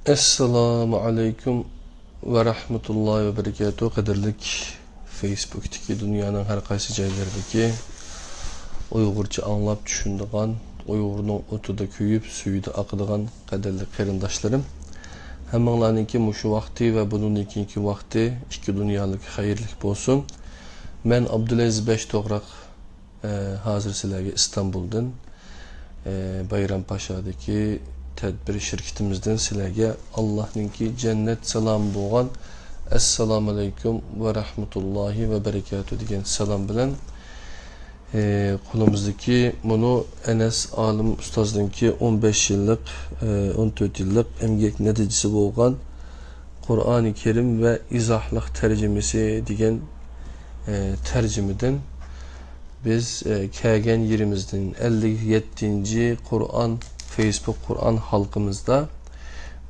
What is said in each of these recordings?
Assalamu alaikum ve rahmetullahi ve berekatuhu. Qadirlik Facebook'taki dünyanın her qaysı joylaridagi Uyg'urcha anlab tushunadigan, Uyg'urning o'tida kuyib, suyida aqadigan qadirli qarindoshlarim. Hammanglarninki mushu vaqti va buningki vaqti ikki dunyolik xayrlik bo'lsin. Men Abdulaziz Beshto'g'roq hozir sizlarga Istanbuldan Bayrampaşa'daki tədbir şirketimizden sizlərə Allah'ınki cennet salam bo'lgan Assalamu alaikum ve rahmetullahi ve berekatuhu degan salam bilan qo'limizdagi bunu Enes Alim ustozninki 15 yillik 14 yillik emgek natijasi bo'lgan Qur'oni Kerim ve izohliq tarjimasi degan tarjimadan biz kelgan yerimizden 57. Kur'an Facebook Kur'an halkımızda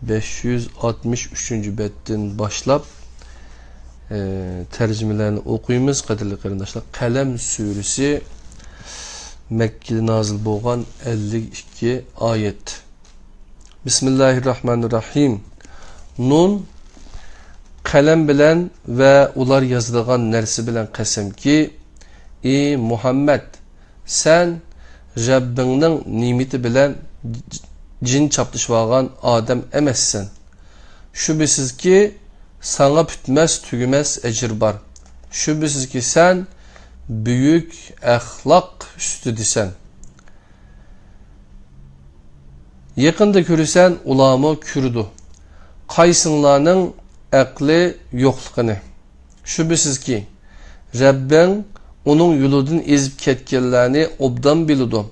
563. betten başlap tercümelerini okuyumuz qadirli qarindoshlar. Kalem suresi Mekke'de nazil bo'lgan 52 ayet. Bismillahirrahmanirrahim. Nun kalem bilen ve ular yazılgan nersi bilen qasamki ey Muhammed sen Rabbingning nimeti bilen cin çaptışvagan Adem emezsen. Şüphesiz ki sana bütmez tügümez ecir var. Şüphesiz ki sen büyük ahlak üstüdisen. Yakında görürsen ulamı kürdü. Kaysınlarının aklı yokluğunu. Şüphesiz ki Rabbin onun yolundan ezip ketkenlerini obdan bilidu.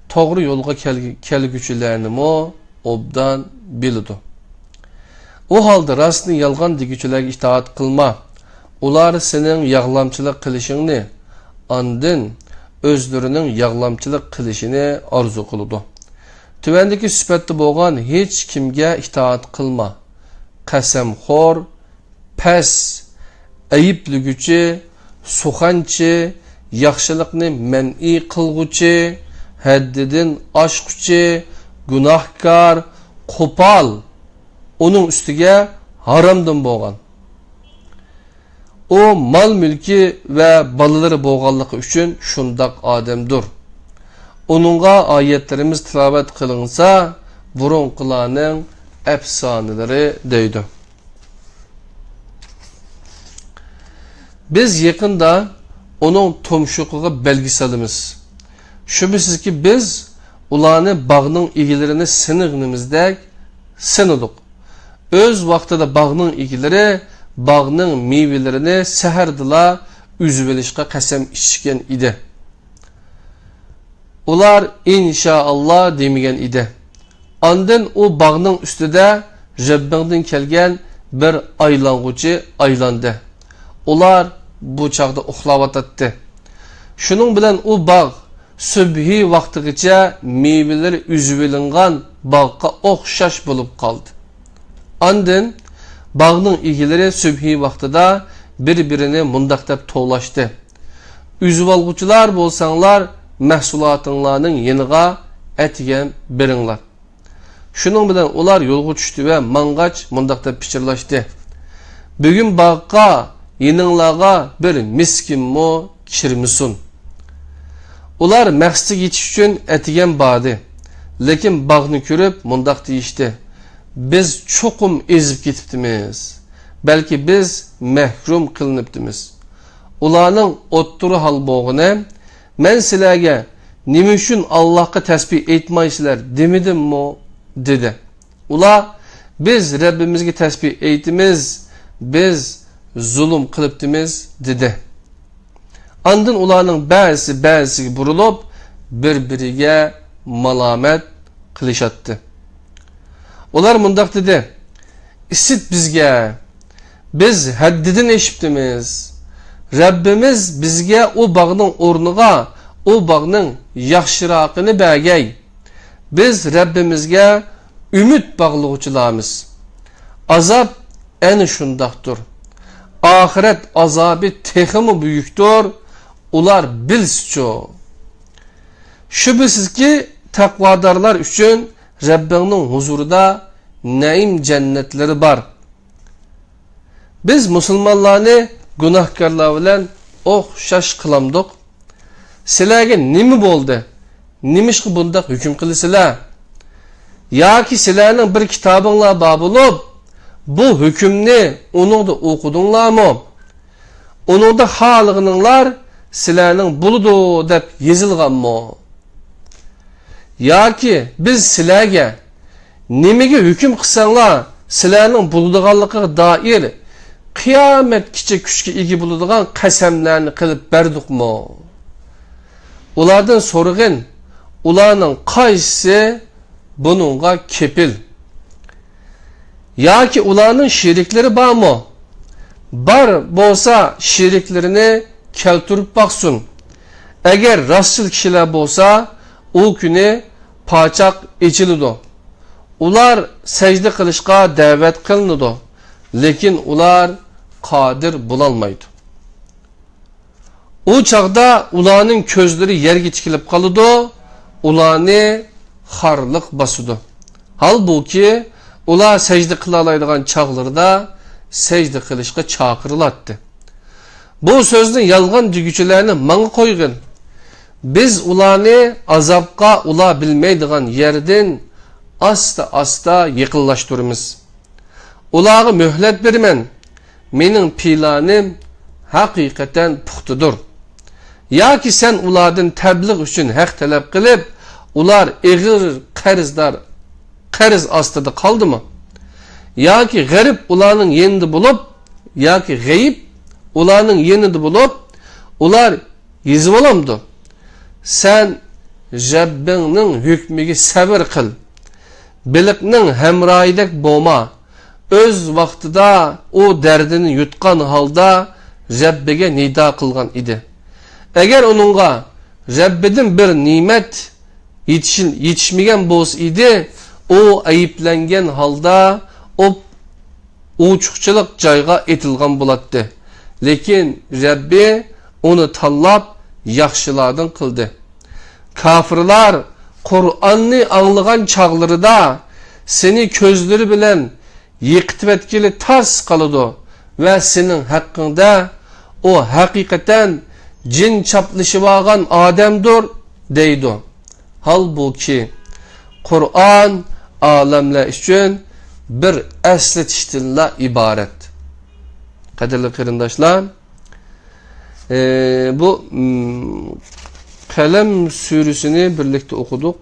Toğru yolga kelgüçülerini mo obdan bilidu. O halde rastını yalgan digüçülerge itaat kılma. Ular senin yağlamçılık kılışını andın özlerinin yağlamçılık kılışını arzu kılıdı. Tüvendeki süpetli boğan hiç kimge itaat kılma. Kasemxor, pes, ayıplı gücü, suxançı, yaxşılıkını men'i kılgıcı, haddidin aşkçı, günahkar, kopal, onun üstüge haramdan boğan. O mal mülki ve balıları boğanlığı üçün şundak ademdir. Onunla ayetlerimiz tilavet kılınsa, burun kılanın efsaneleri deydi. Biz yakında onun tomşukluğu belgeselimiz. Şüphesiz ki biz ulanı bağının ilgilerini sınırımızda sınırdık. Öz vaxtida bağının ilgileri bağının meyvelerini səhərdilə üzvelişqə qəsəm içkən idi. Ular inşallah demegen idi. Andın o bağının üstüde Rabbingdən kelgen bir aylanğıcı aylandı. Ular bu çağda uxlavatatdı. Şunun bilen o bağ sübhi vaqtigacha meyveleri üzvilingan bağqa oxşaş bulup kaldı. Andın bağның ilgileri sübhi vaqtida bir-birini mundaq deb to'lashdi. Üzüp alğuchilar bolsanglar mahsulatыңlarning yeniga etigen beringlar. Şunun bilen ular yolga tushdi ve mang'ach mundaq deb pichirlashdi. Bugün bağqa yeninglarga bir miskinmo kirmisun. Ular maqsadga yetish uchun etigen bağdı. Lekin bağni ko'rib mundaq deyishdi. Biz çokum ezip ketibdimiz. Belki biz mehrum kılınıpdimiz. Ularning o'ttiri hal bo'g'ini men sizlarga nima uchun Allohga tasbih aytmaysizlar demidimmi dedi. Ular biz Rabbimizga tasbih aytimiz, biz zulm qilibdimiz dedi. Andın ularning ba'zisiga burilib bir-biriga malamet qilishadi. Ular mundaq dedi. İsit bizge. Biz haddidin eşiptimiz. Rabbimiz bizge o bağının ornuğa, o bağının yaxşıraqını bəgəy. Biz Rabbimizge ümit bağlıqçılarımız. Azab en şundaqdır. Ahiret azabı teximi büyüktür. Ular bilsço. Şüphesiz ki takvadarlar üçün Rabbinin huzurunda naim cennetleri var. Biz musulmonlarni günahkarlar bilan o'xshash qilamdik. Sizlarga nima bo'ldi? Nimishqa bundaq hukm qilasizlar? Yoki sizlarning bir kitobinglar bor bo'lib, bu hukmni uningda o'qidinglarmi? Uningda xohlaganinglar sizlarning bo'ldi deb yozilganmi? Yoki biz sizlarga nimaga hukm qilsanglar, sizlarning bo'ladiganligiga doir qiyomatgacha kuchga ega bo'ladigan qasamlarni qilib berdikmi? Ulardan so'ragin, ularning qaysisi buningga kepil? Yoki ularning sheriklari bormi? Bar bo'lsa sheriklarini keltirib baqsin. Agar rostchil kishilar bo'lsa, u kuni pochaq echiladi. Ular sajda qilishga da'vat qilinadi, lekin ular qodir bo'lolmaydi. U chaqda ularning ko'zlari yerga tikilib qoladi, ularni xorliq bosadi. Halbuki ular sajda qila oladigan chaqlarda sajda qilishga chaqiriladi. Bu so'zni yolg'on deguchilarni menga qo'ygin. Biz ularni azobga ular bilmaydigan yerdan asta yaqinlashtiramiz. Ularga muhlat berman. Mening planim haqiqatan puxtadir. Yoki sen ulardan tabliğ uchun haq talab qilib, ular eg'ir qarz ostida qoldimi? Yoki g'arib ularning yenida bo'lib, yoki g'ayib ularning yenida bo'lib, ular yezib olamdi. Sen Rabbingning hukmiga sabr qil. Biliqning hamroyidek bo'lma. Öz vaqtida o derdini yutgan holda Rabbiga nido qilgan edi. Agar uningga Rabbidan bir ne'mat yetishmagan bo'lsa edi, o ayiblangan holda o uchuqchilik joyga etilgan bo'ladi. Lekin Rabbi uni tanlab yaxshilardan qildi. Kafirlar Qur'onni anglagan chaqlarida seni ko'zlari bilan yiqitib etkili tars qoladi va sening haqqingda o haqiqatan jin chaplashib olgan odamdir deydi. Halbuki Qur'on olamlar uchun bir eslatishdan iborat. Qadrli qarindoshlar, bu Qalam suresini birlikte okuduk.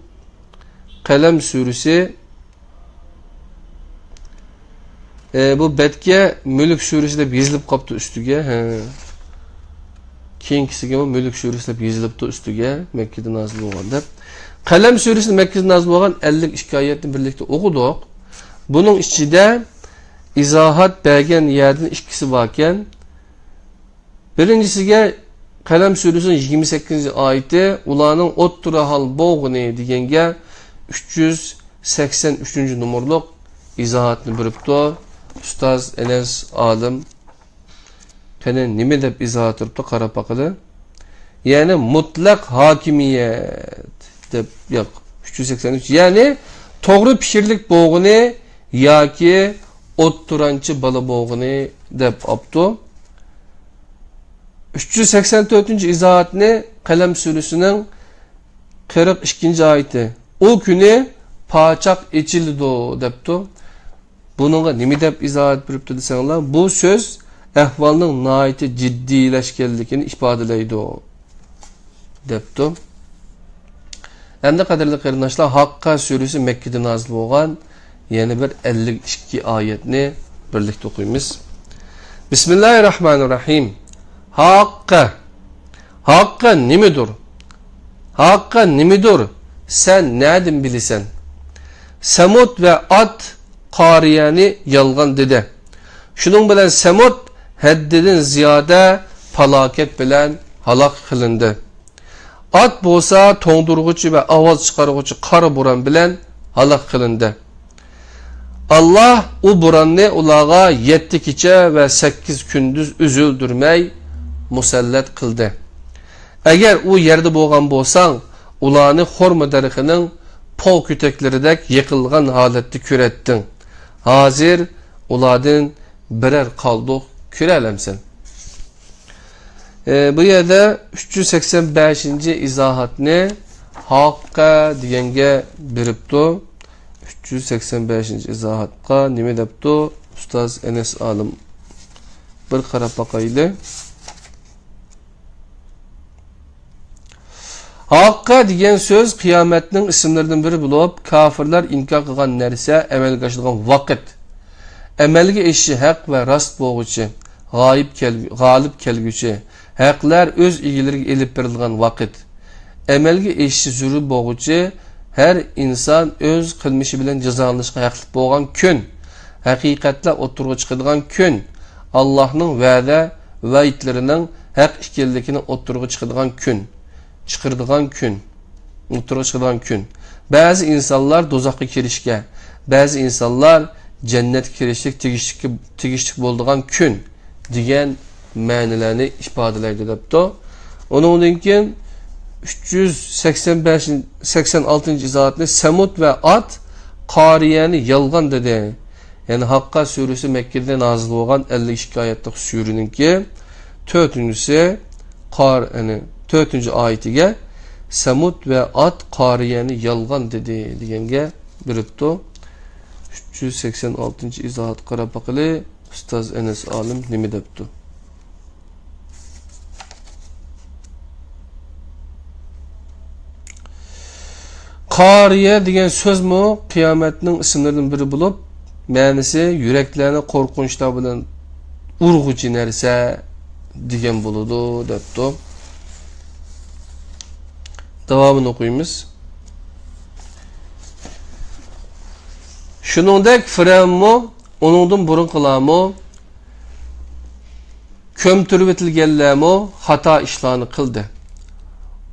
Qalam suresi bu betke Mülk suresi de yazılıp kaptı üstüge. Keyingisiga Mülk suresi de yazılıptı üstüge. Mekke'de nazil olganda. Qalam suresi Mekke'de nazil olgan 52 ayetini birlikte okuduk. Bunun içinde izahat bergen yerden ikisi varken, birincisiga Qalam suresinin 28. ayeti ularning o'ttira hal bo'g'ini deganga 383. numurluq izohatni beribdi. Ustoz Enes olim qani nima deb izohat beribdi qarab baqili. Ya'ni mutlaq hokimiyat deb yo'q 383. Ya'ni to'g'ri pishirlik bo'g'ini yoki o'ttiranchi bola bo'g'ini deb opdi. 384. izohatni Qalam suresinin 42. ayeti. O kuni pochaq echildi debdi. Bununla nima deb izohat beribdi desanglar, bu so'z ahvolning nihoyatda jiddiylashganligini ifodalaydi debdi. Endi qadrli qarindoshlar, Haqqa suresi Mekke'de nazil bo'lgan yana bir 52 oyatni birlikda o'qiymiz. Bismillahirrahmanirrahim. Haqqa nimedir? Haqqa nimedir? Sen nereden bilirsen? Semud ve Ad Qariyani yalgan dedi. Şunun bilen Semud haddidan ziyade falaket bilen halak kılındı. Ad bolsa toğdurguçu ve avaz çıkarguçu kara buran bilen halak kılındı. Allah o buranını ulağa 7 gece ve 8 gündüz üzüldürmey musallat qildi. Agar u yerda bo'lgan bo'lsang, ularni xorma darixinin pol kütekleridek yıkılgan holatda ko'ratding. Hazır ulardan birer qalduq körelemsen. Bu yerda 385-ci izohatni haqqa deganga beribdi. 385-ci izohatqa nima debdi? Ustoz Enes Alim bir qarab baqayli. Haqqa degan so'z qiyomatning ismlaridan biri bo'lib, kafirlar inkor qilgan narsa amalga oshirgan vaqt. Amalga eshi haq va rost bo'lguchi, g'olib kelguchi, haqlar o'z egalariga elib berilgan vaqt. Amalga eshi zuri bo'lguchi, her inson o'z qilmishi bilan jazolanishga haqli bo'lgan kun. Haqiqatlar o'tirg'i chiqadigan kun. Allohning va'da va itlarining haq ekanligini o'tirg'i chiqadigan kun. Çıkırdıgan gün, mutluluğa çıkırdıgan gün. Bazı insanlar dozaqqa kirishga, bazı insanlar cennet kirishlik tegishlik bo'ldigan kun degan ma'nolarni ifodalaydi debdi. Ondan keyin 386-cı izohatni Samud ve Ad qariyani yolg'on dedi. Yani Hakka suresi Mekke'de nazil bo'lgan 52 oyatlik sureninki 4-cüsü yani 4. ayetiga Samud ve Ad qariyani yolg'on dedi deganga beribdi. 386-cı izohat qarab baqili ustoz Enes Alim nima debdi? Qariya degan so'zmi qiyomatning ismlaridan biri bo'lib, ma'nosi yuraklarni qo'rqinchlar bilan urg'uchi narsa degan bo'ladi debdi. Devamını okuyumuz. Şunundek Firavunmu, onundan burun kılamı, kömtürüp etilgenlermi hata işlerini kıldı.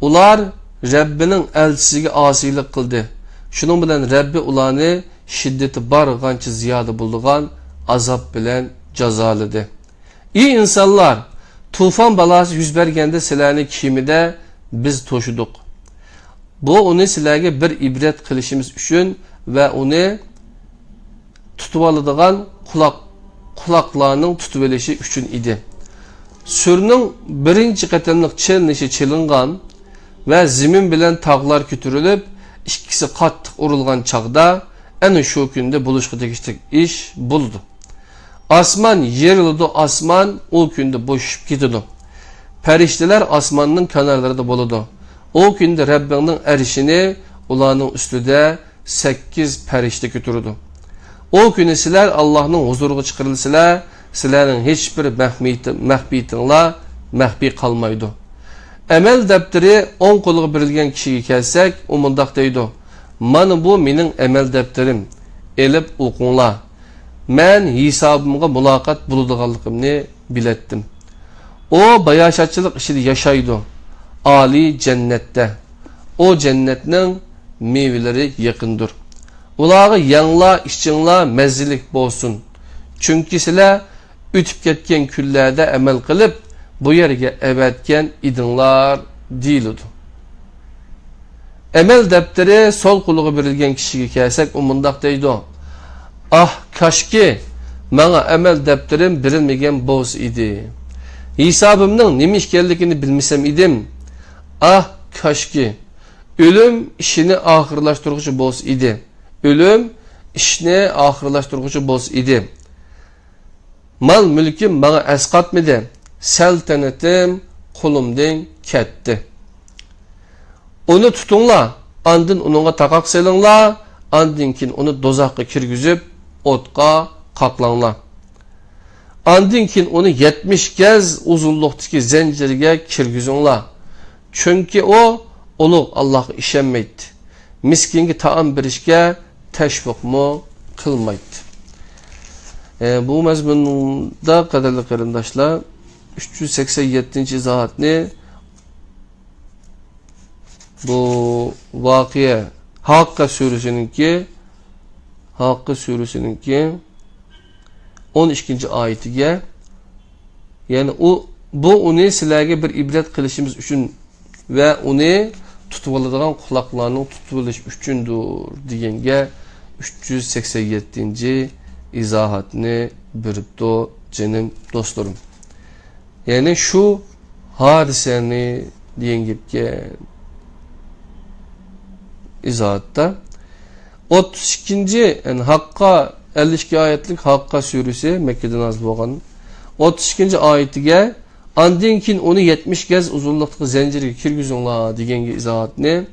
Ular Rabbinin elçisiga asilik kıldı. Şunun bilen Rabbi ularni şiddeti barğancha ziyade bulduğan azap bilen cazaladı. İyi insanlar, tufan balası yüz bergende sizlarni kimide biz toşuduk. Bu onu sizlarga bir ibret qilishimiz uchun va uni tutib oladigan quloqlarning tutib olishi uchun edi. Surning birinchi qatimliq chelinishi chelingan va zimin bilan tog'lar ko'tarilib, ikkisi qattiq urilgan chaqda ana shu kunda bo'lishga tegishli ish bo'ldi. Osmon yerildi, osmon o kunda bo'shib ketdi. Farishtalar osmonning kanarlarida bo'ladi. O günde Rabbinin erişini ulanın üstüde 8 perişte götürdü. O günü sizler Allah'ın huzuruna çıkarılsılar, sizlerin hiçbir mehbiyetinle mehbi kalmaydı. Emel defteri 10 kolu birilgen kişiye kelsek, o mundak deydi. Mana bu menin emel defterim. Elip okunla. Men hesabımga mulakat bulduğanlıkımni bilettim. O bayaşatçılık işi yaşaydı. Ali cennette. O cennetin meyveleri yakındır. Ulağı yanla, işçinla mezzilik bolsun. Çünkü sizler ütüp ketken küllerde emel kılıp bu yerge evetken idinlar değildi. Emel defteri sol kuluğu birilgen kişiye kelsek o mundak deydi. Ah kaşki bana emel defterim birilmegen boz idi. Hesabımның neme işkellikini bilmesem idim. Ah kaşki ölüm işini ahırlaştırıcı boz idi. Ölüm işini ahırlaştırıcı boz idi. Mal mülküm bana esqatmedi. Seltenetim kulumdan ketdi. Onu tutunla, andın onunla takak selingla, andinkin onu dozaqqa kirgizip otqa qaqlanla. Andinkin onu 70 kez uzunluqdaki zincirge kirgizingla. Çünkü o uluq Allah'a işenmeydi. Miskinge taam berishga teşvik mu kılmaydı. Bu mezmunda qadarli qarindoshlar 387 izohatni bu voqea Hakka suresininki 12. ayetiga, yani bu uni sizlarga bir ibret qilishimiz uchun va uni tutib oladigan quloqlarning tutib olish uchundir deganga 387 izahatını biripto canım dostlarım. Yani şu hadiseni diyen gipke izahatta 32. Yani Hakka 52 ayetlik Hakka suresi Mekke'de nazil bolgan 32. ayetiga andin kin onu 70 kez uzunluktaki zincirge kirgizinglar degenge izahatni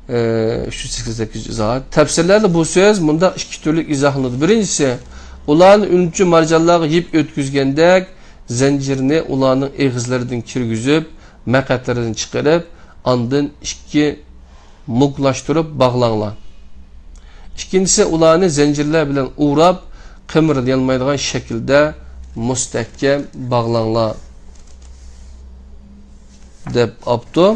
388 izahat. Tefsirlerde bu söz bunda iki türlü izahlanır. Birincisi ularni ünlü marjanlarga yip ötküzgendek zincirini ularning egizlaridan kirgizib, maqatlaridan chiqarib, andin ikki muglaştırıp bağlanlar. İkincisi ularni zincirler bilen uğrab, qimrilyanmaydigan şekilde müstehkem bağlanlar deb aptı.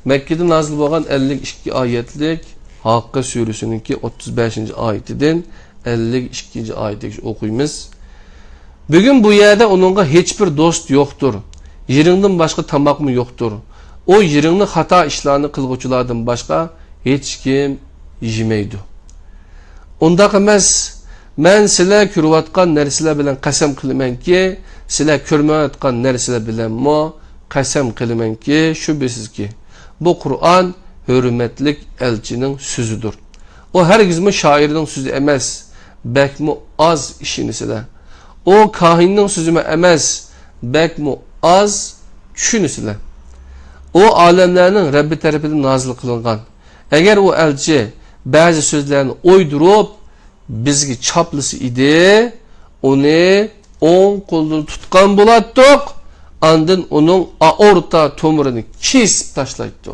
Mekke'de nazil bolgan 52 ayetlik Hakka suresininki 35. ayetinden 52. ayetiga okuymiz. Bugün bu yerde onunla hiçbir dost yoktur. Yerinden başka tamak mı yoktur? O yerini hata işlerini kılgıçılardan başka hiç kim yemeydi. Onda emas, men sizlar ko'rayotgan narsalar bilan qasam qilamanki, sizlar ko'rmayotgan narsalar bilan mo qasam qilamanki, shubhasizki bu Kur'an hürmetlik elçinin sözüdür. O hergizmi şairinin sözü emas, bekmi az işini sizlar. O kahinin sözü emas, bekmi az düşünü sizlar. O alemlerinin Rabbi tarafından nazil kılıngan. Eğer o elçi bazı sözlerini oydurup bizgi çaplısı idi, onu 10 kolunu tutkan bulattık, andın onun aorta tomurunu kesip taşlaydı.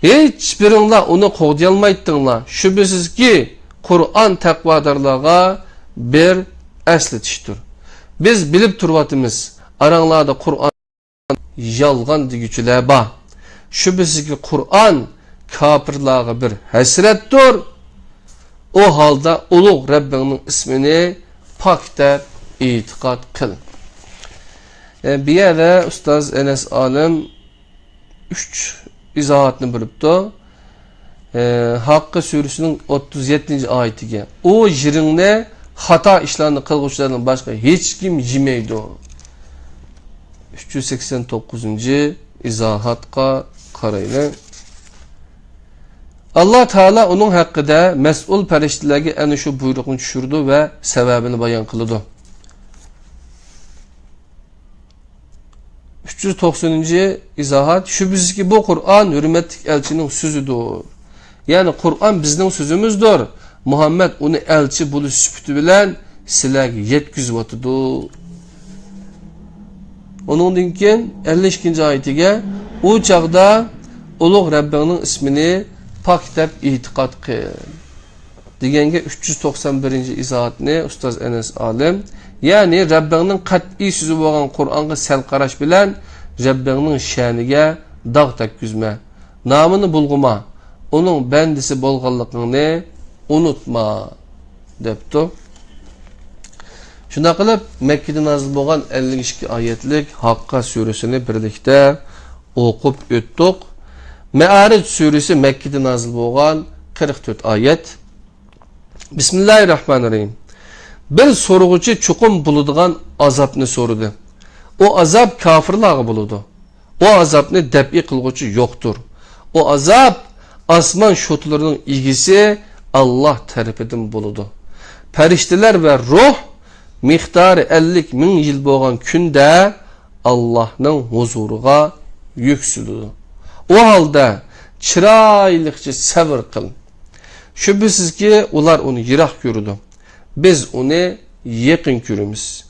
Hiçbirinle onu qoğdayalmaydılar. Şüphesiz ki Kur'an takvadarlığa bir esletiştir. Biz bilip turvatımız aranlarda Kur'an yalgan digüçüler var. Şüphesiz ki Kur'an kafirlığa bir hasrettir. O halda uluq Rabbinin ismini pak der itiqad kılın. Bir yerde Ustaz Enes Alim 3 izahatını bilipdi. Hakka suresinin 37. ayetiga. O jirinde hata işlerini kılgıçlarından başka hiç kim yemeydi. 389. izahatqa qarayın. Allah Teala onun hakkında mesul periştilerge en şu buyruğunu düşürdü ve sebebini bayan kılıdı. 390. izahat. Şüphesiz ki bu Kur'an hürmetlik elçinin sözüdür. Yani Kur'an bizden sözümüzdür. Muhammed onu elçi buluş süpütü bilen sizlerge yetkizip otudu. Onun dinken 52. ayetiga o çağda uluq Rabbinin ismini pak deb itiqad qil. Degenge 391. izahatni Ustaz Enes Alim. Yani Rabbinin qat'iy sözü bolgan Kur'an'a sel qarash bilen Rabbinin şaniga dağ tekkizme. Namını bulguma. Onun bendisi bolganligini unutma depti. Şuna qilib Mekke'de nazil bolgan 52 ayetlik Hakka suresini birlikte okup öttük. Me'aric suresi Mekke'de nazil bolgan 44 ayet. Bismillahirrahmanirrahim. Bir soruğucu çuqum buluduğun azapını sorudu. O azap kafirlağı buludu. O azapını deb'i kılgıcı yoktur. O azap asman şotlarının ilgisi Allah tarafından buludu. Perişteler ve ruh miktarı 50.000 yıl bolgan günde Allah'ın huzuruga yüksüldü. O halda çıraylıkça sabır kılın. Şüphesiz ki ular onu yirak gördü. Biz onu yakın görümüz.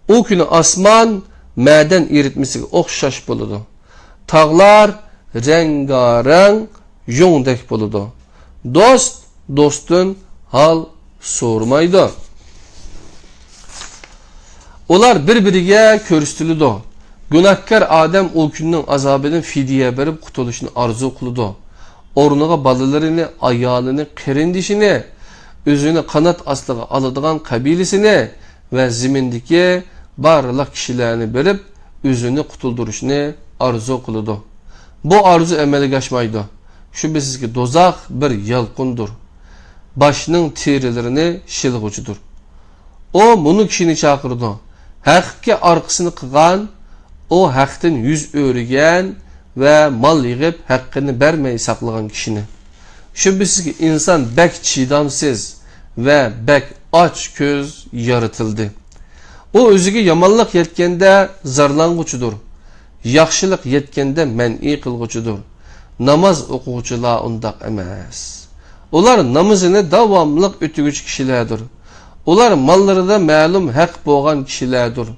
O günü asman maden eritmesiga okşaş buludu. Tağlar rengarenk yongdek buludu. Dost dostun hal sormaydı. Ular birbiriga körüstülüdü. Günahkar Adem o günün azabının fidye verip kutuluşunu arzu kılıdı. Ornuğa balalarını, ayağını, kerindişini, özünü kanat astığı alıdığan kabilesini ve zimindeki barlıq kişilerini verip özünü kutulduruşunu arzu kılıdı. Bu arzu emeli geçmaydı. Şüphesiz ki dozaq bir yalqındır. başının terilerini şilgıcıdır. O bunu kişini çakırdı. Hakkı arkasını kıgan, o haktan yüz örügen ve mal yığıp hakkını vermeyi saklayan kişini. Şüphesiz ki insan bek çiğdamsız ve bek aç göz yaratıldı. O özüge yamanlık yetkende zarlanğuçudur. Yaxşılık yetkende men'i kılğuçudur. Namaz okuğuçular undaq emas. Onlar namazını davamlıq ötügüç kişilerdir. Onlar mallarında ma'lum haq boğan kişilerdir.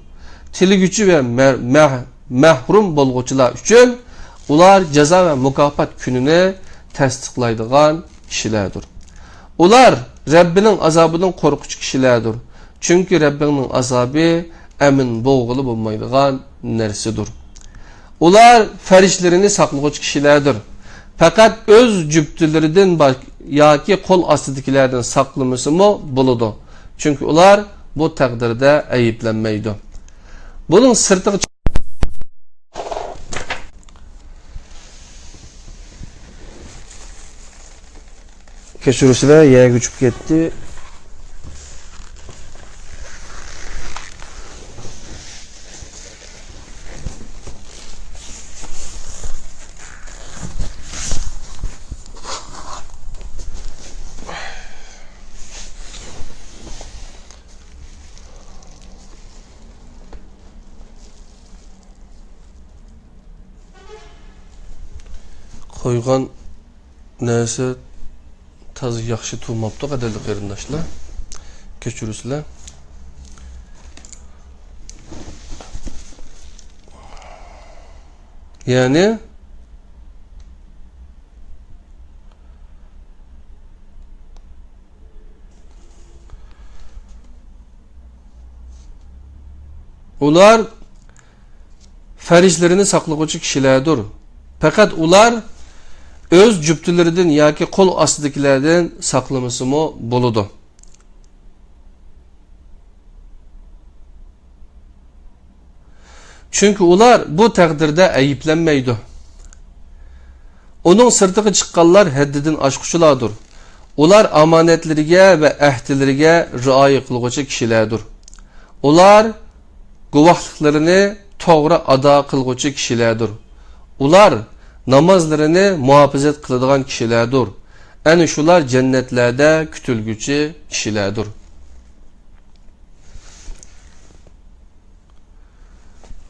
Tiligüçü ve mahrum bolğuçular üçün ular ceza ve mukafat gününü tasdiqlaydigan kişilerdir. Ular Rabbinin azabından korkuç kişilerdir. Çünkü Rabbinin azabı emin boğulu bulmaydigan nersidir. Ular ferişlerini saklığıç kişilerdir. Fakat öz cüptülerinden yaki kol astıdakilerden saklaması mı buludu. Çünkü ular bu takdirde ayıplanmaydı. Bunun sırtı keçürüsüler yere güçüp gitti. Koygan neyse tazı yaxşı tulmapdı qadarlı qarindaşlar. Keçürüsülər. Yani ular ferişlerini saklığıcı kişilerdir. Fakat ular öz cüptülerinden yaki kol astıdakilerden saklaması mı buludu. Çünkü ular bu takdirde ayıplanmaydı. Onun sırtığı çıkanlar haddidin aşkuşulardır. Ular amanetlerine ve ehdilerine riayet kılgıcı kişilerdir. Ular guvahlıklarını doğru ada kılgıcı kişilerdir. Ular namazlarını muhafazet kıldıgan kişilerdir. Yani şular cennetlerde kütülgücü kişilerdir.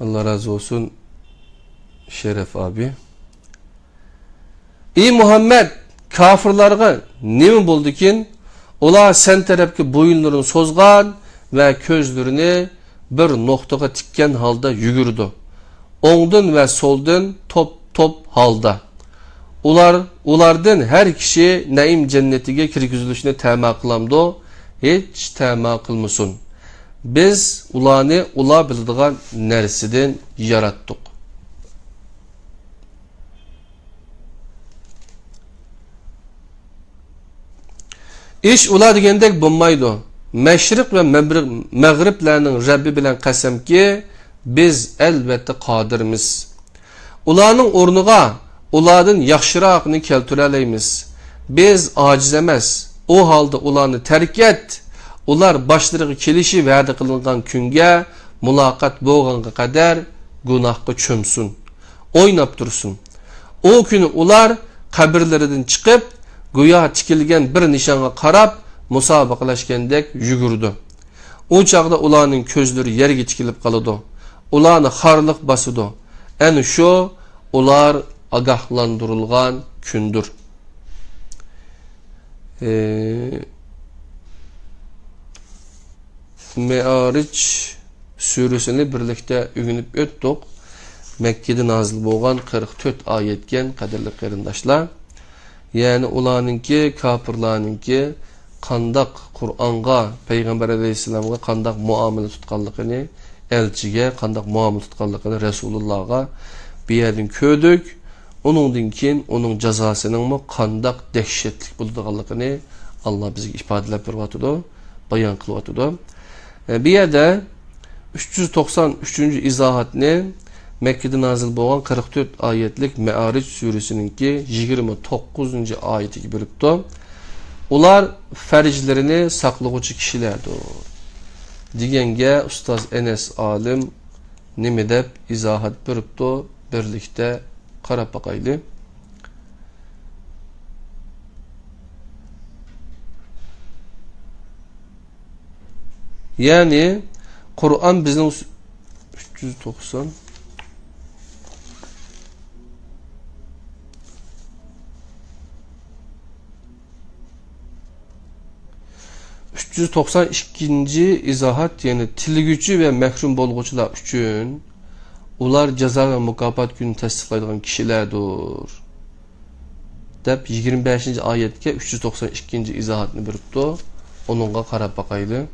Allah razı olsun Şeref abi. Ey Muhammed, kafirlarga nemi boldu ki? Olar sen tarafki boyunlarını sozgan ve közlerini bir noktaga tikken halda yugurdu. Oңdun ve soldun top halda. Ulardan her kişi naim cennetiga kirgizilishini ta'ma qilamdi, hech ta'ma qilmasin. Biz ularni ular biladigan narsadan yaratdik. İş ular degandek bo'lmaydi. Mashriq ve mag'riblarning Rabbi bilan qasamki, biz elbette qodirmiz. Ularning o'rniga ulardan yaxshiroqni keltira olamiz. Biz ojiz emas. O halda ularni tark et. Ular başlarına kelishi va'da qilingan kunga muloqot bo'lganga qadar gunohga cho'msin, o'ynab tursin. O kuni ular qabrlaridan chiqib, go'yo tikilgan bir nishonga qarab musobaqalashgandek yugurdi. O chaqda ularning ko'zlari yerga tikilib qoladi. Ularni xorliq bosidi. Ana shu ular agahlandırılgan kündür. Me'ariç suresini birlikte öğrenip öttük. Mekke'de nazil bo'lgan 44 ayetken kaderli qarindaşlar. Yani ularninki kafirlarninki qandaq Qur'onga, Peygamber Aleyhisselam'a qandaq muamele tutqanligini, elçiga qandaq muamele tutqanligini Resulullah'a bir yerden köydük. Onundan keyin onun cezasının mı qandaq dehşetlik bo'lganligini Allah bizga ifadelab berýatdy, bayan qilýatdy. Bir yerde 393. izahatni Mekke'de nazil bo'lgan 44 ayetlik Me'ariç suresininki 29. ayetiga bölüpdi. Ular fərclərini saxlıqçı kişilərdir. Digenge Ustaz Enes alim nimi dep izahat beripdi, birlikte qarap baqaylı. Yani Kur'an bizning 390 392. izahat yani tilgücü ve mehrum bolğucular üçün ular ceza ve mukafat günü tasdiqlaydigan kişilerdir. Dep 25. ayetke 392. izahatını beripdi. Onunğa qarap baqaylı.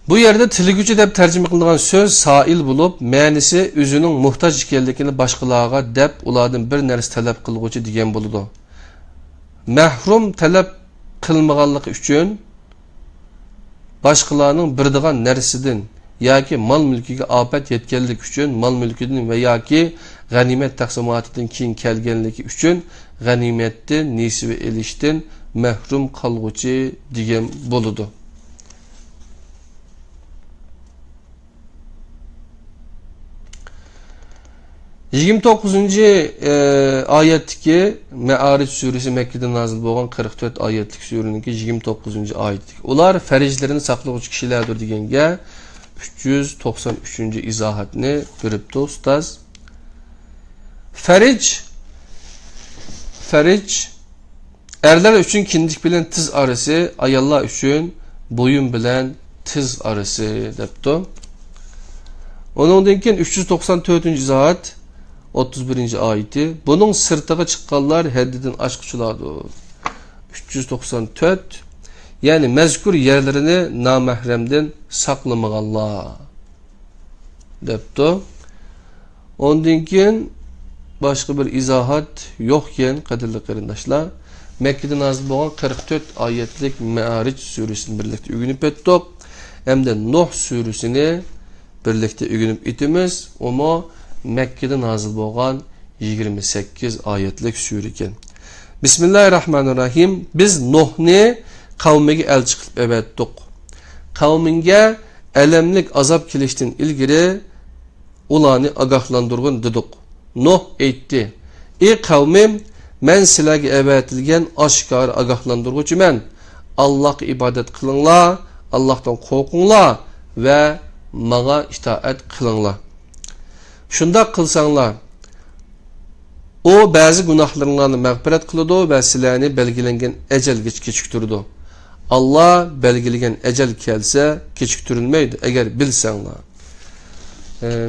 Bu yerde tilgücü dep tercüme kılıngan söz sail bulup, ma'nisi özünün muhtaç ekenligini başkalarga dep ulardan bir narsa talep kılgıcı degan buludu. Mahrum talep kılmaganlığı üçün başkalarının birdigan narsadan yoki mal mulkiga afat yetganlik üçün mal mulkidan ve yoki ganimet taqsimotidan keyin kelganligi üçün ganimetni nesibi elishdan mahrum qolg'uchi degan buludu. Yigirmi 9. ayetdeki Me'aric suresi Mekke'de nazil bo'lgan 44 ayetlik sureninki 29. ayetdeki. Ular farijlerini saqlovchi kishilardir deganga 393. izohatni beribdi ustaz. Farij erler üçün kindik bilen tiz arası, ayollar üçün boyun bilen tiz arası debdi. Onundan keyin 394. izohat 31. ayeti. Bunun sırtıga çıqqanlar haddidan aşqıçılardır. 394. Yani mezkur yerlerini namahremden saqlamağanlar debdi. Ondan keyin başka bir izahat yokken qadirli qarindoshlar, Mekke'de nazil bo'lgan 44 ayetlik Me'aric suresini birlikte öğünüp etdik. Hem de Nuh suresini birlikte öğünüp etimiz. Ama Mekke'de nazil bo'lgan 28 ayetlik sure ekan. Bismillahirrahmanirrahim. Biz Nuhni kavmiga elchi qilib evatdik. Kavminga alamlik azap kelishdan ilgari ularni ogohlantirgan dedik. Nuh aytdi: "Ey kavmim, men sizlarga evatilgan oshkor ogohlantiruvchiman. Allohga ibodat qilinglar, Allohdan qo'rqinglar va menga itoat qilinglar. Shunda qilsanglar, o ba'zi gunohlaringlarni mag'firat qiladi va sizlarni belgilangan ajalga kechiktiradi. Allah belgilagan ajal kelsa kechiktirilmaydi agar bilsanglar."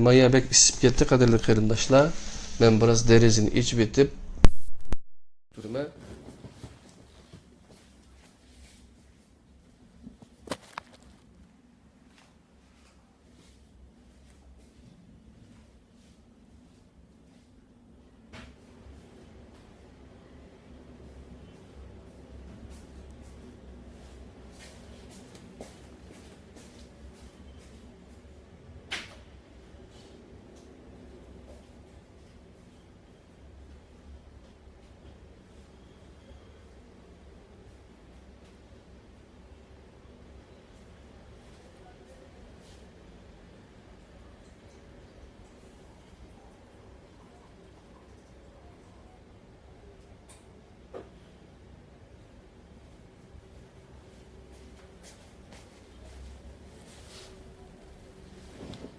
Maya bek isib ketdi qadrli qarindoshlar. Men biraz derizini içib etib durma.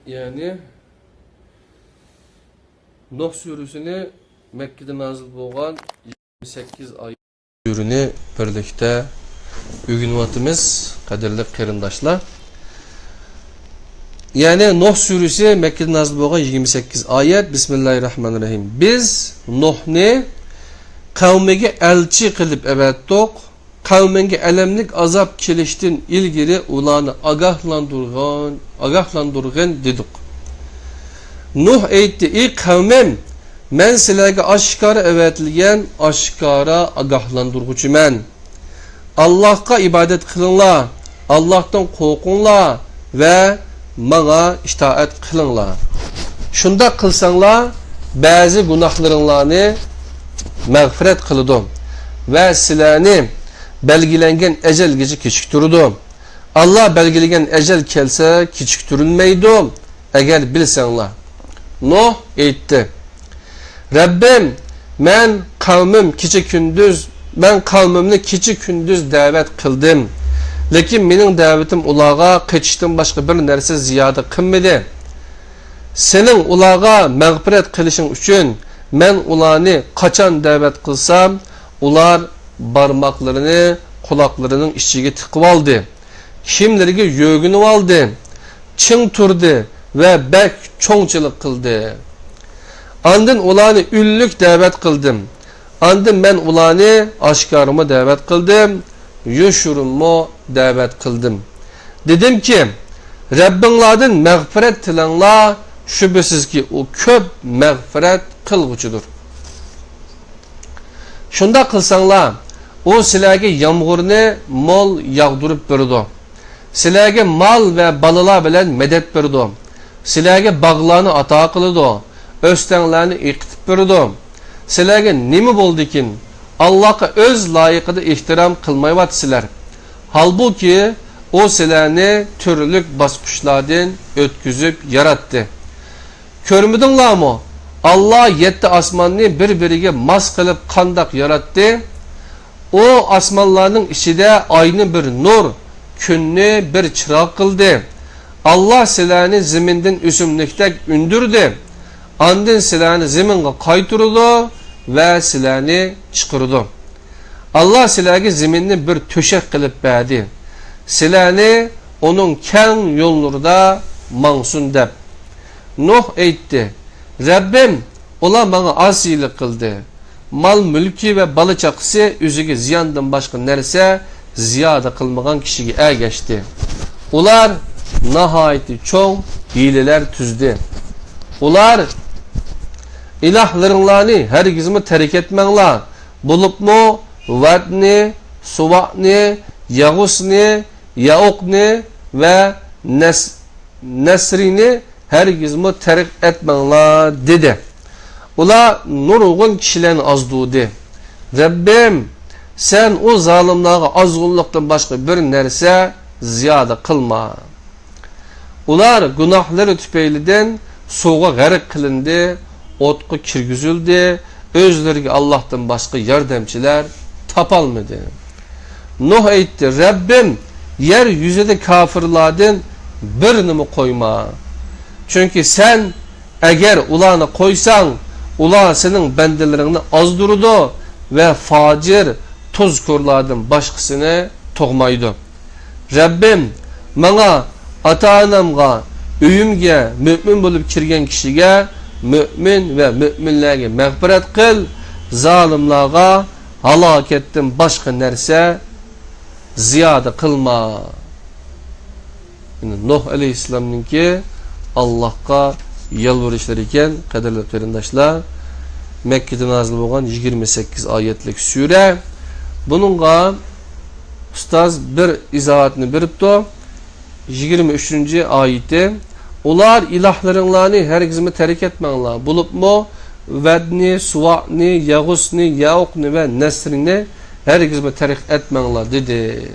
Yani Nuh suresini Mekke'de nazil bo'lgan 28 ayet suresini birlikte öğünüvatımız kaderli qarindoshlar. Yani Nuh suresi Mekke'de nazil bo'lgan 28 ayet. Bismillahirrahmanirrahim. Biz Nuhni kavmiga elchi qilib evatdik. Kavminga alamlik azap kelishdan ilgari ularni ogohlantirgan dedik. Nuh aytdi: "Ey kavmim, men sizlarga oshkora evatilgan oshkora ogohlantiruvchiman. Allohga ibodat qilinglar, Allohdan qo'rqinglar va menga itoat qilinglar." Şunda kılsanlar bazı günahlarınlarını mağfiret kılıdım ve silahını belgilengen ecel gece keçiktirdim. Allah belgilengen ecel kelse keçiktirilmeydi. Eğer bilsenler. Nuh etti. Rabbim ben kavmim keçi gündüz davet kıldım. Lekin mening davetim ulağa keçishdan başka bir narsa ziyoda qilmadi. Sening ulağa mag'firat qilishing uchun men ularni qachon davet qilsam, ular barmoqlarini quloqlarining ichiga tiqib oldi. Kiyimlariga yo'ginib oldi. Ching turdi va bak cho'ngchilik qildi. Andin ularni ullik davet qildim. Andin men ularni oshkorima davet qildim. Yoshurummo davet kıldım. Dedim ki Rabbinglardan mağfiret tilanglar, şüphesiz ki o köp mağfiret kılgıcıdır. Şunda kılsanlar o sizlarga yağmurni mol yağdırıp berdi. Sizlarga mal ve balalar bilen medet berdi. Sizlarga bağlarni ata kıldı. Östenlarni iqitib berdi. Sizlarga nima bo'ldikin? Allah'a öz layıkıda ihtiram kılmayvatsizlar. Halbuki o sizlarni türlük basqıçlardan ötküzüp yarattı. Körmüdünler mi? Allah 7 asmanını birbiriga mas kılıp kandak yarattı. O asmanlarının içinde ayni bir nur, künni bir çırak kıldı. Allah sizlarni ziminden üsümlükte ündürdü. Andın sizlarni ziminga qaytırdı ve sizlarni çıkırdı. Allah sizlarga ziminni bir töşek kılıp berdi. Sizlarni onun keng yollarda mansun deb. Nuh aytdi. Rabbim ular bana asilik kıldı. Mal mülki ve balı çakısı üzüge ziyandan başka nerse ziyade kılmagan kişiye ergeçti. Ular nahayeti çoğ hileler tüzdü. Ular ilahlarınlarını herkesimi terk etmenler. Bulup mu Vadni, Suva'ni, Yağusni, Ya'ukni ve Nesrini herkesimi terk etmenler dedi. Ula nurgun kişilerin azdudu. Rabbim sen o zalimlara azgınlıktan başka bir nerse ziyade kılma. Ular günahları tüpeyliden soğuğa garip kılındı, otku kirgüzüldü, özlerine Allah'tan başka yardımcılar tapalmadı. Nuh aytti, Rabbim yeryüzünde kafirlardan birini mi koyma? Çünkü sen eğer ulanı koysan, ulan senin bendelerini azdurdu ve facir tuzkurlardan başkasını toğmaydı. Rabbim bana ata-anamga, üyümge mümin bulup kirgen kişiye mümin ve müminlerge mağfiret kıl, zalimlarga halaketten başka nerse ziyade kılma. Yani Nuh Aleyhisselam'ın ki Allah'a yalvarışları iken kaderli qarindoshlar Mekke'de nazil olan 28 ayetlik sure. Bununla ustaz bir izahatını beripti. 23. ayeti ular ilahlarınlarını herkesimi terk etmenler. Bulup mu Vedni, Suva'ni, Yağusni, Ya'ukni ve Nesrini herkesimi terk etmenler dedi.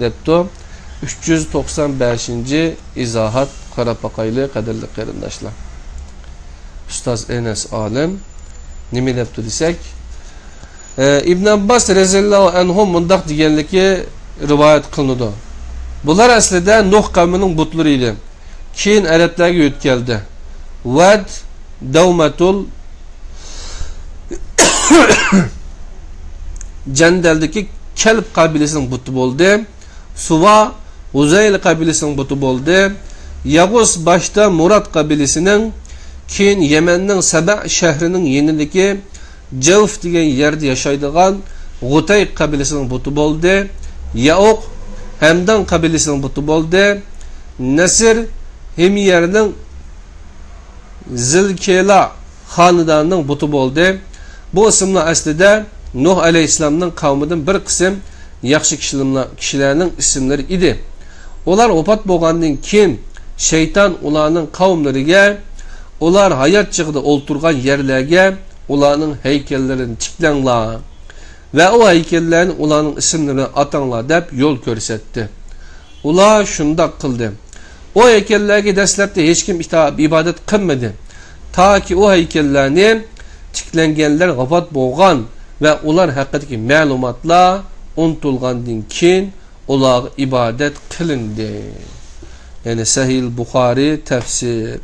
Depto 395. izahat Karapakaylı kaderli qarindoshlar. Ustaz Enes Alem nima depti desek İbn Abbas radhiyallohu anhu mundaq deganligi rivoyat qilinadi. Bular aslida Nuh qavmining butlari edi. Keyin arablarga o'tkaldi. Vad, Davmatul Jandaldagi Kalb qabilasining buti bo'ldi. Suva Huzayl qabilasining buti bo'ldi. Yağus başta Murat qabilasining, keyin Yemenning Saba shahrining yenidagi Javf degan yerde yaşaydigan G'utay qabilasining buti bo'ldi. Ya'uq Hamdan qabilasining buti bo'ldi. Nasr Himyarning Zilkela xonadonining buti bo'ldi. Bu ismlar aslida Nuh alayhissalomning qavmidan bir qism yaxshi kishilarning ismlari edi. Ular vafot bo'lgandan keyin shayton ularning qavmlariga ular hayat çığıda olturgan yerlerge ularning heykellerini tiklanglar ve o heykellerin ularning isimlerini atanglar deb yol ko'rsatdi. Ular shundoq qildi. O heykellerge dastlabda hech kim ibodat qilmadi. Ta ki o heykellerni tiklanganlar vafot bo'lgan ve ular haqidagi ma'lumotlar unutilgandan keyin ular ibodat qilindi. Yani Sahih Buxoriy tafsir.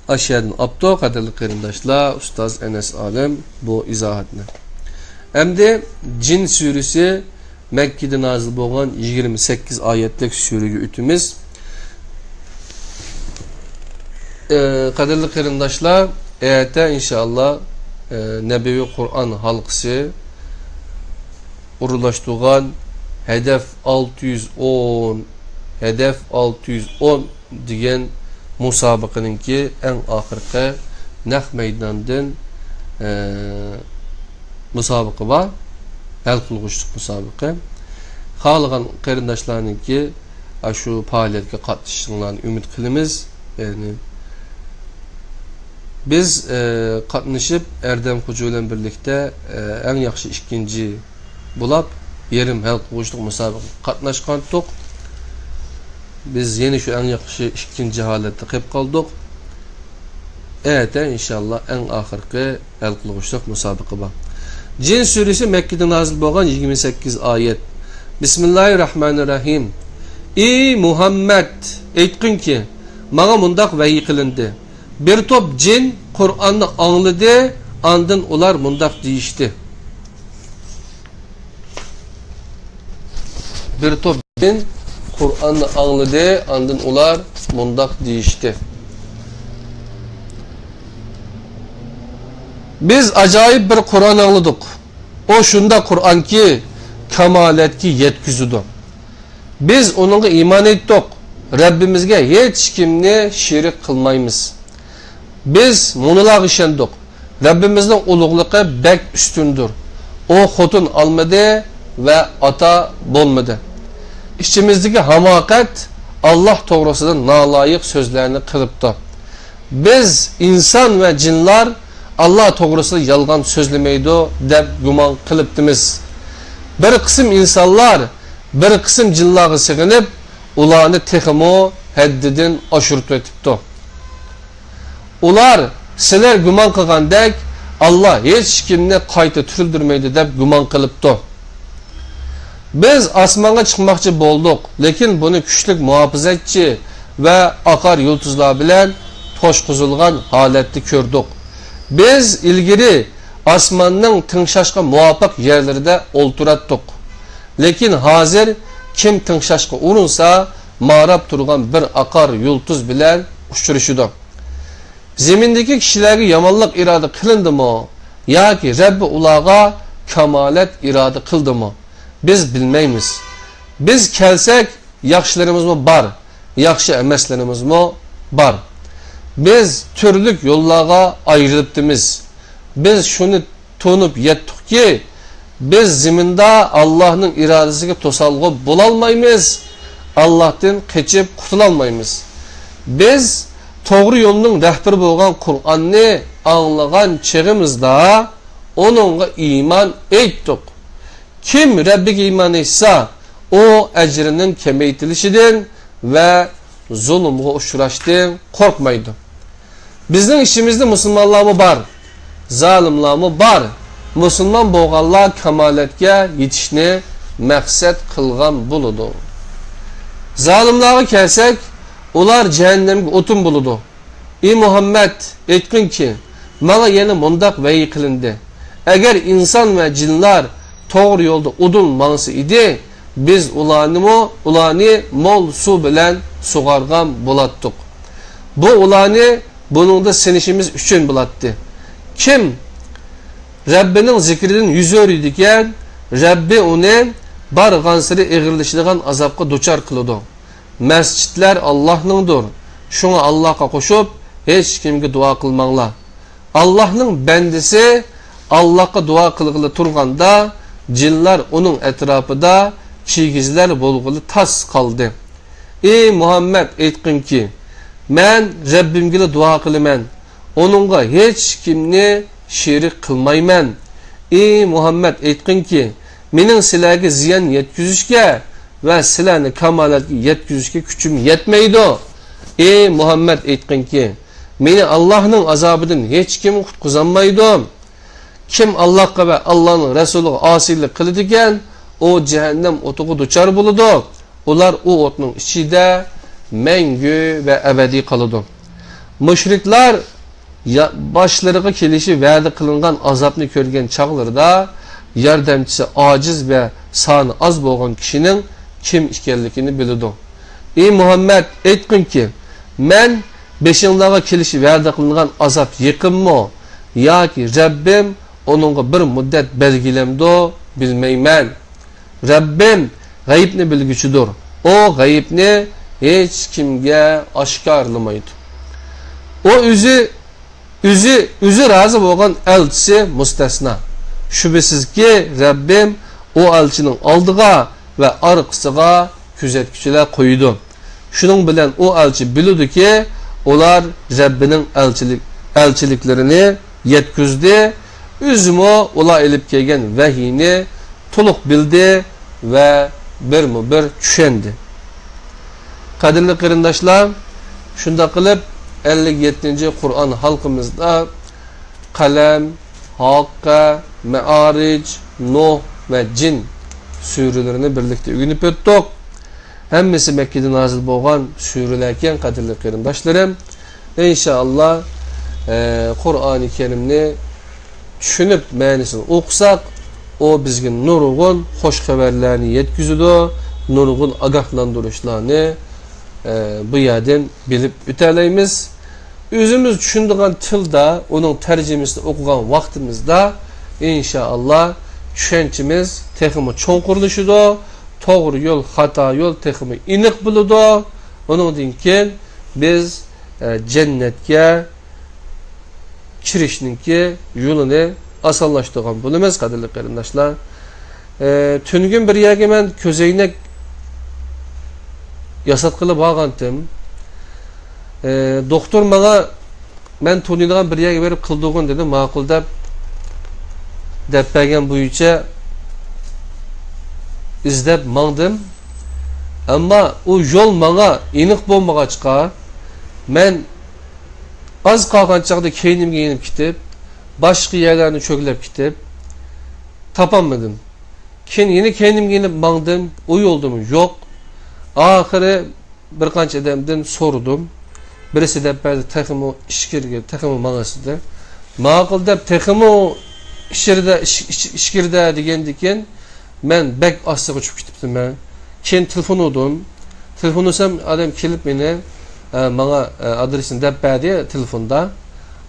Aşağıdan apto qadrli qarindoshlar, ustoz Enes Alim bu izohatni. Endi Jin suresi Mekke'de nazil bo'lgan 28 oyatlik suraga o'timiz. Qadrli qarindoshlar, erta inşallah Nebevi Kur'an halqısı urulashtirgan hedef 610 degan musobaqaninki eng oxirgi naq maydondan musobaqa bor. Hal qilg'uchlik musobaqa. Xohlagan qarindoshlarningki shu faoliyatga qatnashishinglarni umid qilamiz. Yani biz qatnashib Erdem Xo'ja bilan birlikda eng yaxshi ikkinchi bo'lib yerim hal qilg'uchlik musobaqaga qatnashgandik. Biz yeni şu en yaxshi ikkinchi holatda qilib qoldik. Erta inşallah en oxirgi hal qilg'uchlik musobaqa bor. Jin suresi Mekke'de nazil bo'lgan 28 oyat. Bismillahirrahmanirrahim. Ey Muhammed, aytqinki, menga mundaq vahiy qilindi. Bir top jin Qur'onni angladi, andın ular mundaq deyishdi. Bir top jin Kur'an'ı anladı, andın ular mundaq deyishdi. Biz acayip bir Kur'an anladık. O şunda Kur'an ki kemaletki yetkizudi. Biz onunla iman ettik. Rabbimizge hiç kimni şirik kılmaymiz. Biz munular işendik. Rabbimizin ulug'ligi bek üstündür. O xotun almadı ve ata bo'lmadı. İçimizdeki hamakat Allah to'g'risida naloyiq sözlerini qilibdi. Biz insan ve cinlar Allah to'g'risida yolg'on so'zlamaydi deb gumon qilibdimiz. Bir qism insonlar, bir qism jinlarga sig'inib, ularni texmo haddidan oshirib o'tibdi. Ular sizlar gumon qilgandek Allah hech kimni qayta tirildirmaydi deb gumon qilibdi. Biz asmanga chiqmoqchi bo'ldik, lekin buni kuchli muhofizatchi va oqar yulduzlar bilan to'shqizilgan holatda ko'rdik. Biz ilgari osmonning tinglashga muvofiq yerlarida o'ltiratdik. Lekin hozir kim tinglashga urinsa, marab turgan bir oqar yulduz bilan uchrashudi. Zemindagi kishilarga yomonlik iroda qilindimi yoki Rabbi ularga kamolat iroda qildimi? Biz bilmaymiz. Biz kelsak yaxshilarimiz mı var, yaxshi emaslarimiz mı var. Biz türlük yollarga ayrılıptimiz. Biz şunu to'nib yetdik ki biz ziminda Allah'ın iradesiga to'salg'i bo'lalmaymiz. Allah'tan qechib qutulalmaymiz. Biz to'g'ri yo'lning rahbari bo'lgan Qur'onni anglagan chig'imizda onunga iman etdik. Kim Rabbiga iman etsa, o ecrinin kemeytilishidan ve zulümge uçurashdan korkmaydı. Bizning işimizde Müslümanlar mı var? Zalimlar mı var? Müslüman bo'lganlar kamaletga yetishni maqsad qilgan bo'ladi. Zalimlarga kelsak, ular cehennemge o'tin bo'ladi. Ey Muhammed, aytqinki, menga yana mundaq vahiy qilindi. Agar inson va jinlar to'g'ri yo'lda udun mansı idi, biz ularni mol su bilan sug'argan bo'latdik. Bu ularni buningda sinishimiz uchun bo'latdi. Kim Rabbining zikridan yuz o'riydigan, Rabbi uni barg'ansiri ig'irlashadigan azobga duchor qiladi. Masjidlar Allohningdir. Shunga Allohga qo'shib hech kimga duo qilmanglar. Allohning bandisi Allohga duo qilg'ili turganda cinlar onun etrafında çiğizler bolğulu tas kaldı. Ey Muhammed, aytqinki, Men Rabbimge dua kılımen. Onunga hiç kimni şerik kılmayman. Ey Muhammed aytqin ki, mening sizlarga ziyon yetkazishga va sizlarni kamolatga yetkazishga kuchim yetmaydi. Ey Muhammed aytqin ki, meni Allohning azobidan hech kim qutqizolmaydi. Kim Allohga va Allohning rasuliga osiylik qiladi ekan, o cehennem otuğu duçar buludu. Ular o otun içinde mengü ve ebedi kalıdı. Müşrikler başlarına kelişi vədi kılıngan azapını körgen çağlarda yardımcısı aciz ve sanı az boğan kişinin kim işkellikini bilidu. Ey Muhammed aytqin ki, men beşinlağa kelişi vədi kılıngan azap yıkım mı? Ya ki Rabbim onunla bir müddet belgilemdi bilmeymen. Rabbim gayibni bilgüçüdür. O gayibni hiç kimge aşkarlamaydı. O üzü razı olan elçisi müstesna. Şüphesiz ki Rabbim o elçinin aldığa ve arkasıga küzetküçüler koydu. Şunun bilen o elçi biliyordu ki onlar Rabbinin elçiliklerini yetküzdü. Üzümü ola elip gelgen vehiyini tuluk bildi ve bir düşendi. Kadirli kırındaşlar, şunda kılıp 57. Kur'an halkımızda Kalem, Hakka, Me'aric, Nuh ve Cin surelerini birlikte ügünüp öttük. Hemmisi Mekke'de nazil boğan surelerken kadirli kırındaşlarım, İnşallah Kur'an-ı Kerim'ni düşünüp menisini okusak, o bizge nurgun hoş haberlerini yetkizidi, nurgun agahlandırışlarını bu yerden bilip üteleyimiz. Özümüz düşündüğün tilda, onun tercümesini okugan vaktimizde inşallah düşüncimiz tekimi çoğkurluşudu, doğru yol, hata yol tekimi inik buludu. Onun dinken biz cennetke kirişninki yolunu asallaştırgan bulunmaz kadirli qarindaşlar. Tüngün bir yerge men közeynek yasatqılı bağantım. Doktor bana men tunuyduğun bir yerge verip kıldığın dedi, maqul dep bergen boyunca izlep mangdım. Ama o yol bana iniq bolmagaçqa men az qalğan çağda keynimge yenip kitip, başka yerlerini çökülüp kitip tapamadım. Yine kendim gelip mangdım, o yoldum yok. Ahire bir kanç edemden sordum. Birisi de berdi tekimi işkirge, tekimi manasıdır. Maqıl dep tekimi işkirde degendiken men bek asığı uçup gitiptim ben. Ken telefon odum. Telefon olsam adam kelip beni bana adresini dep berdi telefonda.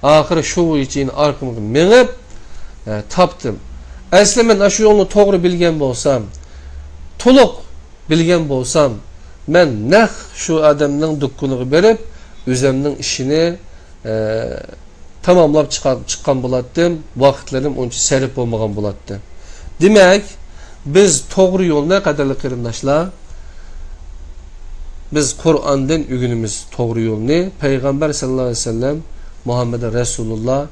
Ahire şu için arkamı menip taptım. Aslında men aşı yolunu doğru bilgen bolsam, toluk bilgen bolsam, men naq şu adamның dükkanını berip, özümnің işini tamamlap çıkan bulattım, vakitlerim onca serip olmagan bulattı. Demek, biz doğru yoluna kadarlı kırındaşlar, biz Kur'an'dan ügünümüz doğru yolunu, Peygamber sallallahu aleyhi ve sellem, Muhammed Resulullah,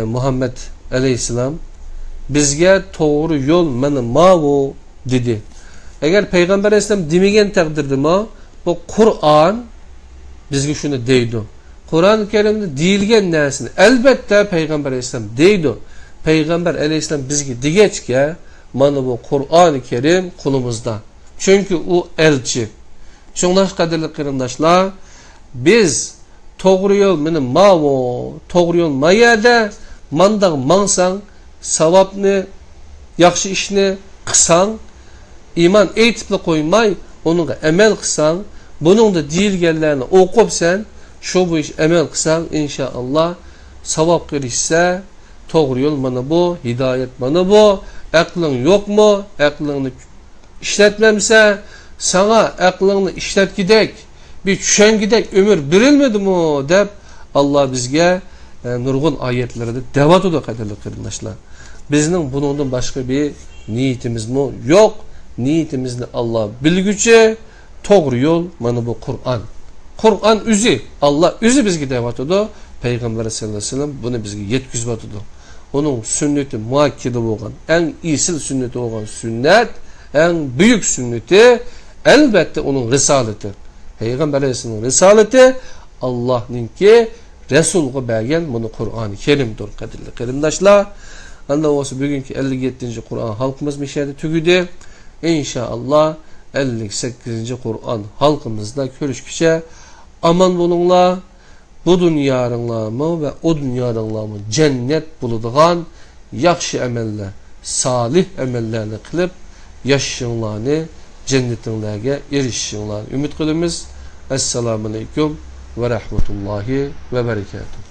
Muhammed aleyhisselam, bizge doğru yol meni mavu dedi. Eğer Peygamber aleyhisselam demegen takdirde ma, bu Kur'an bizge şunu deydi. Kur'an-ı Kerim'de deyilgen nesini elbette Peygamber aleyhisselam deydi. Peygamber aleyhisselam bizge digeçke mana bu Kur'an-ı Kerim kulumuzda. Çünkü o elçi. Şunlar kadirli kırındaşlar, biz doğru yol meni mavu, doğru yol mayada mandağ mansan savabını, yaxşı işini kısan, iman eğitipli koymay, onunla emel kısan, bunun da deyilgenlerini okup sen, şu bu iş emel kısan, inşallah savab girişse, doğru yol bana bu, hidayet bana bu, aklın yok mu, aklını işletmemse, sana aklını işlet gidek, bir düşen gidek, ömür birilmedi mi, dep, Allah bizge nurgun ayetlerde devat oda kadarlı kırındaşlar. Bizning bunundan başka bir niyetimiz mi? Yok. Niyetimizni Allah bilgüçe, doğru yol mana bu Kur'an. Kur'an üzü, Allah üzü bizge devatıdı. Peygamber sallallahu aleyhi ve sellem bunu bizge yetkizip atıdı. Onun sünneti muakkide olgan, en iyisi sünneti olgan sünnet, en büyük sünneti elbette onun risaleti. Peygamber aleyhisselam'ın risaleti Allah'ınki Resul'u belgen bunu Kur'an-ı Kerim'dir kadirli kerimdaşlar. Allah olsa bugünkü 57. Kur'an halkımız meşhedi tügüdü. İnşallah 58. Kur'an halkımızda görüşküçe aman bulunla. Bu dünyanınlamı ve o dünyanınlamı cennet buluduğun yakşı emeller, salih emellerini kılıp yaşayınlarını cennetinlerine erişinlarını ümit kılımız. Esselamu Aleyküm ve Rahmetullahi ve Berekatuhu.